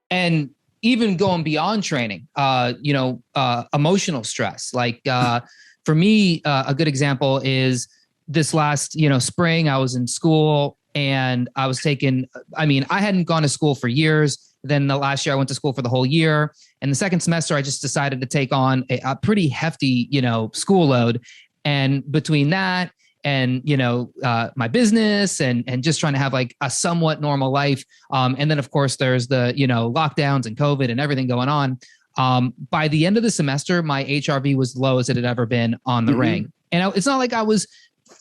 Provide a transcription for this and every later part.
And even going beyond training, emotional stress. Like for me, a good example is this last, spring. I was in school and I was I hadn't gone to school for years. Then the last year I went to school for the whole year. And the second semester, I just decided to take on a pretty hefty, school load. And between that and, my business and just trying to have like a somewhat normal life. And then of course there's the, lockdowns and COVID and everything going on. By the end of the semester, my HRV was low as it had ever been on the ring. And it's not like I was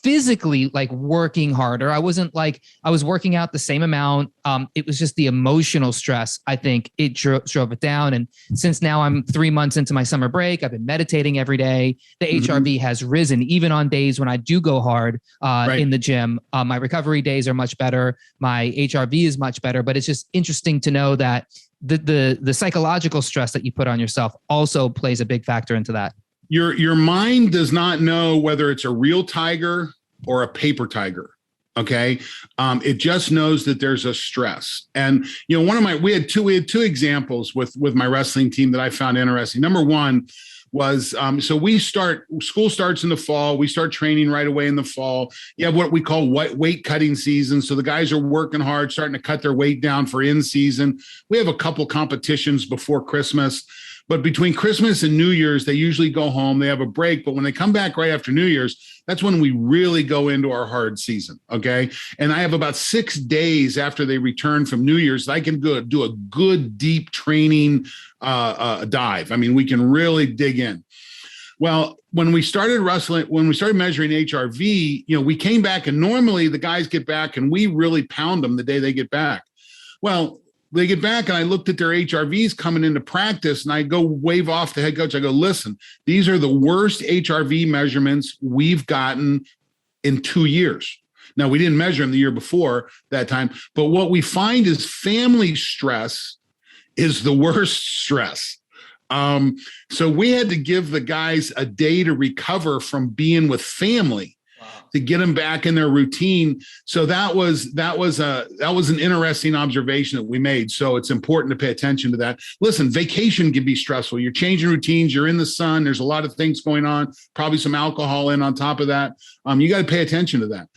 physically like working harder. I wasn't like I was working out the same amount. It was just the emotional stress. I think it drove it down. And since now I'm 3 months into my summer break, I've been meditating every day. The HRV has risen even on days when I do go hard in the gym. My recovery days are much better. My HRV is much better. But it's just interesting to know that the psychological stress that you put on yourself also plays a big factor into that. Your mind does not know whether it's a real tiger or a paper tiger. Okay. It just knows that there's a stress. And, we had two examples with my wrestling team that I found interesting. Number one was, school starts in the fall. We start training right away in the fall. You have what we call weight cutting season. So the guys are working hard, starting to cut their weight down for in season. We have a couple competitions before Christmas. But between Christmas and New Year's, they usually go home. They have a break. But when they come back right after New Year's, that's when we really go into our hard season. Okay. And I have about 6 days after they return from New Year's, I can go do a good deep training dive. I mean, we can really dig in. Well, when we started measuring HRV, we came back and normally the guys get back and we really pound them the day they get back. Well, they get back and I looked at their HRVs coming into practice and I go wave off the head coach. I go, listen, these are the worst HRV measurements we've gotten in 2 years. Now, we didn't measure them the year before that time, but what we find is family stress is the worst stress. So we had to give the guys a day to recover from being with family. To get them back in their routine. So that was an interesting observation that we made. So it's important to pay attention to that. Listen, vacation can be stressful. You're changing routines. You're in the sun. There's a lot of things going on, probably some alcohol in on top of that. You got to pay attention to that.